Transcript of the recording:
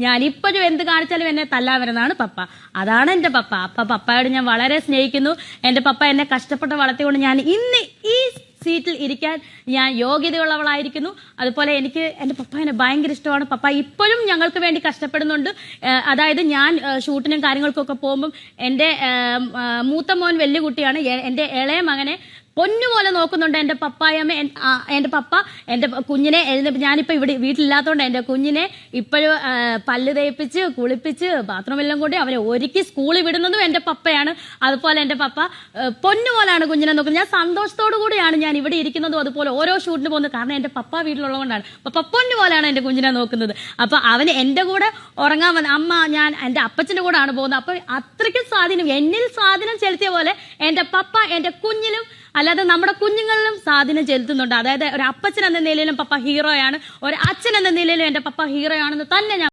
ഞാൻ ഇപ്പോഴും എന്ത് കാണിച്ചാലും എന്നെ തല്ലാൻ വരുന്നതാണ് പപ്പ. അതാണ് എന്റെ പപ്പ. പപ്പയോട് ഞാൻ വളരെ സ്നേഹിക്കുന്നു. എന്റെ പപ്പ എന്നെ കഷ്ടപ്പെട്ട് വളർത്തിക്കൊണ്ട് ഞാൻ ഇന്ന് ഈ സീറ്റിൽ ഇരിക്കാൻ ഞാൻ യോഗ്യതയുള്ളവളായിരിക്കുന്നു. അതുപോലെ എനിക്ക് എൻ്റെ പപ്പനെ ഭയങ്കര ഇഷ്ടമാണ്. പപ്പ ഇപ്പോഴും ഞങ്ങൾക്ക് വേണ്ടി കഷ്ടപ്പെടുന്നുണ്ട്. അതായത് ഞാൻ ഷൂട്ടിനും കാര്യങ്ങൾക്കൊക്കെ പോകുമ്പം എൻ്റെ മൂത്ത മോൻ വലിയ കുട്ടിയാണ്. എൻ്റെ ഇളയ മകനെ പൊന്നുപോലെ നോക്കുന്നുണ്ട് എൻ്റെ പപ്പായമ്മ. എൻ്റെ പപ്പ എൻ്റെ കുഞ്ഞിനെ ഞാനിപ്പോൾ ഇവിടെ വീട്ടിലില്ലാത്തതുകൊണ്ട് എൻ്റെ കുഞ്ഞിനെ ഇപ്പോഴും പല്ല് തേപ്പിച്ച് കുളിപ്പിച്ച് ബാത്റൂമെല്ലാം കൊണ്ട് അവനെ ഒരുക്കി സ്കൂളിൽ വിടുന്നതും എൻ്റെ പപ്പയാണ്. അതുപോലെ എൻ്റെ പപ്പ പൊന്നുപോലാണ് കുഞ്ഞിനെ നോക്കുന്നത്. ഞാൻ സന്തോഷത്തോടു കൂടിയാണ് ഞാൻ ഇവിടെ ഇരിക്കുന്നതും അതുപോലെ ഓരോ ഷൂട്ടിന് പോകുന്നത്. കാരണം എൻ്റെ പപ്പ വീട്ടിലുള്ളതുകൊണ്ടാണ്. പപ്പ പൊന്നുപോലെയാണ് എൻ്റെ കുഞ്ഞിനെ നോക്കുന്നത്. അപ്പോൾ അവന് എൻ്റെ കൂടെ ഉറങ്ങാൻ വന്ന അമ്മ ഞാൻ എൻ്റെ അപ്പച്ചൻ്റെ കൂടെ ആണ് പോകുന്നത്. അപ്പോൾ അത്രയ്ക്കും സ്വാധീനം എന്നിൽ സ്വാധീനം ചെലുത്തിയ പോലെ എൻ്റെ പപ്പ എൻ്റെ കുഞ്ഞിലും അല്ലാതെ നമ്മുടെ കുഞ്ഞുങ്ങളിലും സ്വാധീനം ചെലുത്തുന്നുണ്ട്. അതായത് ഒരു അപ്പച്ചൻ എന്ന നിലയിലും പപ്പ ഹീറോയാണ്, ഒരു അച്ഛൻ എന്ന നിലയിലും എൻ്റെ പപ്പ ഹീറോ ആണെന്ന് തന്നെ ഞാൻ